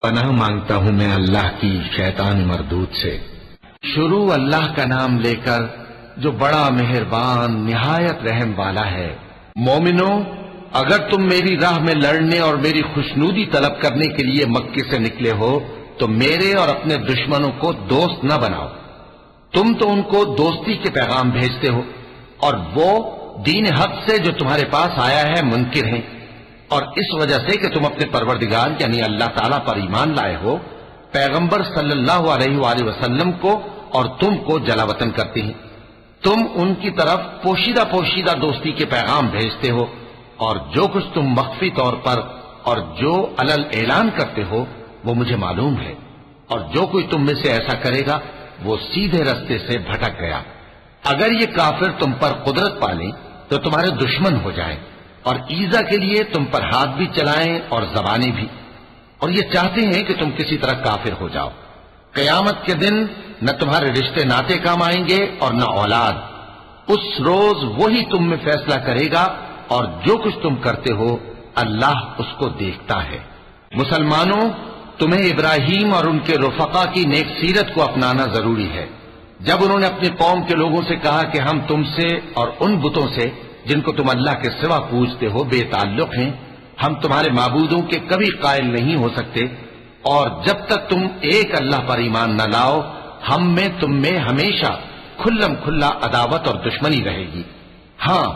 پناہ مانگتا ہوں میں اللہ کی شیطان مردود سے۔ شروع اللہ کا نام لے کر جو بڑا مہربان نہایت رحم والا ہے۔ مومنو، اگر تم میری راہ میں لڑنے اور میری خوشنودی طلب کرنے کے لیے مکے سے نکلے ہو تو میرے اور اپنے دشمنوں کو دوست نہ بناؤ۔ تم تو ان کو دوستی کے پیغام بھیجتے ہو اور وہ دین حق سے جو تمہارے پاس آیا ہے منکر ہیں، اور اس وجہ سے کہ تم اپنے پروردگار یعنی اللہ تعالیٰ پر ایمان لائے ہو، پیغمبر صلی اللہ علیہ وآلہ وسلم کو اور تم کو جلا وطن کرتے ہیں۔ تم ان کی طرف پوشیدہ دوستی کے پیغام بھیجتے ہو، اور جو کچھ تم مخفی طور پر اور جو علل اعلان کرتے ہو وہ مجھے معلوم ہے، اور جو کوئی تم میں سے ایسا کرے گا وہ سیدھے رستے سے بھٹک گیا۔ اگر یہ کافر تم پر قدرت پالیں تو تمہارے دشمن ہو جائیں، اور ایذا کے لیے تم پر ہاتھ بھی چلائیں اور زبانیں بھی، اور یہ چاہتے ہیں کہ تم کسی طرح کافر ہو جاؤ۔ قیامت کے دن نہ تمہارے رشتے ناتے کام آئیں گے اور نہ اولاد۔ اس روز وہی تم میں فیصلہ کرے گا، اور جو کچھ تم کرتے ہو اللہ اس کو دیکھتا ہے۔ مسلمانوں، تمہیں ابراہیم اور ان کے رفقا کی نیک سیرت کو اپنانا ضروری ہے۔ جب انہوں نے اپنی قوم کے لوگوں سے کہا کہ ہم تم سے اور ان بتوں سے جن کو تم اللہ کے سوا پوجتے ہو بے تعلق ہیں، ہم تمہارے معبودوں کے کبھی قائل نہیں ہو سکتے، اور جب تک تم ایک اللہ پر ایمان نہ لاؤ ہم میں تم میں ہمیشہ کھلم کھلا عداوت اور دشمنی رہے گی۔ ہاں،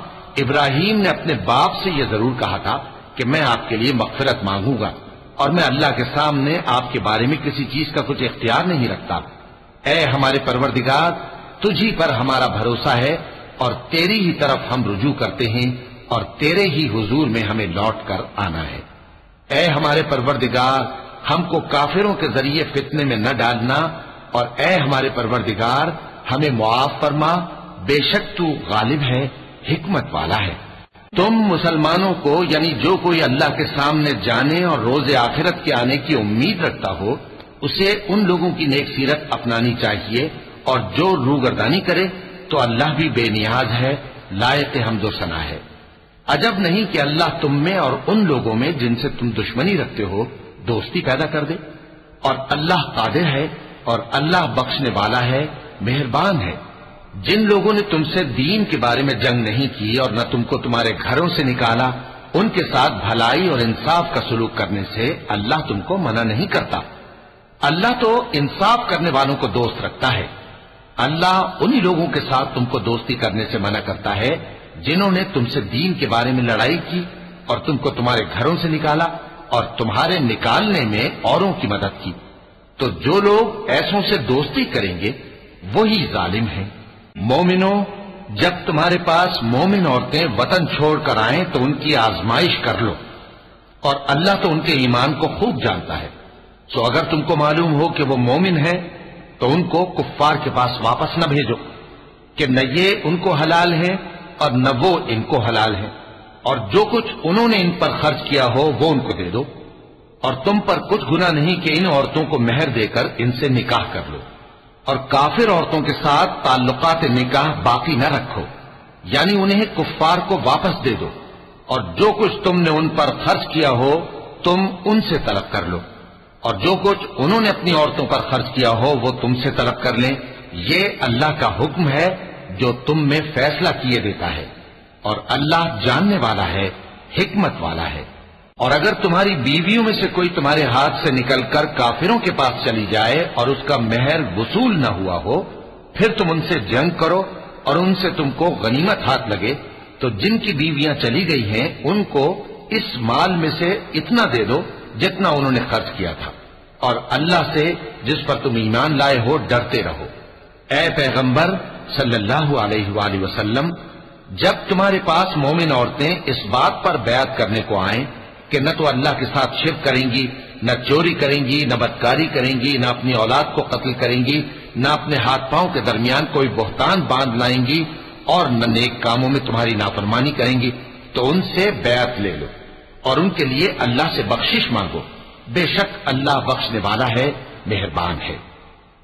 ابراہیم نے اپنے باپ سے یہ ضرور کہا تھا کہ میں آپ کے لیے مغفرت مانگوں گا، اور میں اللہ کے سامنے آپ کے بارے میں کسی چیز کا کچھ اختیار نہیں رکھتا۔ اے ہمارے پروردگار، تجھی پر ہمارا بھروسہ ہے اور تیری ہی طرف ہم رجوع کرتے ہیں، اور تیرے ہی حضور میں ہمیں لوٹ کر آنا ہے۔ اے ہمارے پروردگار، ہم کو کافروں کے ذریعے فتنے میں نہ ڈالنا، اور اے ہمارے پروردگار ہمیں معاف فرما، بے شک تو غالب ہے، حکمت والا ہے۔ تم مسلمانوں کو یعنی جو کوئی اللہ کے سامنے جانے اور روز آخرت کے آنے کی امید رکھتا ہو اسے ان لوگوں کی نیک سیرت اپنانی چاہیے، اور جو روگردانی کرے تو اللہ بھی بے نیاز ہے، لائق حمد و ثنا ہے۔ عجب نہیں کہ اللہ تم میں اور ان لوگوں میں جن سے تم دشمنی رکھتے ہو دوستی پیدا کر دے، اور اللہ قادر ہے اور اللہ بخشنے والا ہے، مہربان ہے۔ جن لوگوں نے تم سے دین کے بارے میں جنگ نہیں کی اور نہ تم کو تمہارے گھروں سے نکالا، ان کے ساتھ بھلائی اور انصاف کا سلوک کرنے سے اللہ تم کو منع نہیں کرتا۔ اللہ تو انصاف کرنے والوں کو دوست رکھتا ہے۔ اللہ انہی لوگوں کے ساتھ تم کو دوستی کرنے سے منع کرتا ہے جنہوں نے تم سے دین کے بارے میں لڑائی کی اور تم کو تمہارے گھروں سے نکالا اور تمہارے نکالنے میں اوروں کی مدد کی۔ تو جو لوگ ایسوں سے دوستی کریں گے وہی ظالم ہیں۔ مومنوں، جب تمہارے پاس مومن عورتیں وطن چھوڑ کر آئیں تو ان کی آزمائش کر لو، اور اللہ تو ان کے ایمان کو خوب جانتا ہے۔ سو اگر تم کو معلوم ہو کہ وہ مومن ہے تو ان کو کفار کے پاس واپس نہ بھیجو کہ نہ یہ ان کو حلال ہے اور نہ وہ ان کو حلال ہے، اور جو کچھ انہوں نے ان پر خرچ کیا ہو وہ ان کو دے دو، اور تم پر کچھ گناہ نہیں کہ ان عورتوں کو مہر دے کر ان سے نکاح کر لو، اور کافر عورتوں کے ساتھ تعلقات نکاح باقی نہ رکھو، یعنی انہیں کفار کو واپس دے دو، اور جو کچھ تم نے ان پر خرچ کیا ہو تم ان سے طلب کر لو، اور جو کچھ انہوں نے اپنی عورتوں پر خرچ کیا ہو وہ تم سے طلب کر لیں۔ یہ اللہ کا حکم ہے جو تم میں فیصلہ کیے دیتا ہے، اور اللہ جاننے والا ہے، حکمت والا ہے۔ اور اگر تمہاری بیویوں میں سے کوئی تمہارے ہاتھ سے نکل کر کافروں کے پاس چلی جائے اور اس کا مہر وصول نہ ہوا ہو، پھر تم ان سے جنگ کرو اور ان سے تم کو غنیمت ہاتھ لگے، تو جن کی بیویاں چلی گئی ہیں ان کو اس مال میں سے اتنا دے دو جتنا انہوں نے خرچ کیا تھا، اور اللہ سے جس پر تم ایمان لائے ہو ڈرتے رہو۔ اے پیغمبر صلی اللہ علیہ وآلہ وسلم، جب تمہارے پاس مومن عورتیں اس بات پر بیعت کرنے کو آئیں کہ نہ تو اللہ کے ساتھ شرک کریں گی، نہ چوری کریں گی، نہ بدکاری کریں گی، نہ اپنی اولاد کو قتل کریں گی، نہ اپنے ہاتھ پاؤں کے درمیان کوئی بہتان باندھ لائیں گی، اور نہ نیک کاموں میں تمہاری نافرمانی کریں گی، تو ان سے بیعت لے لو اور ان کے لیے اللہ سے بخشش مانگو، بے شک اللہ بخشنے والا ہے، مہربان ہے۔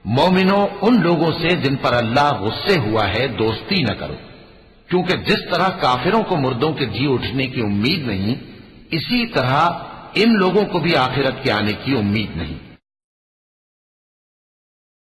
مومنوں، ان لوگوں سے جن پر اللہ غصے ہوا ہے دوستی نہ کرو، کیونکہ جس طرح کافروں کو مردوں کے جی اٹھنے کی امید نہیں، اسی طرح ان لوگوں کو بھی آخرت کے آنے کی امید نہیں۔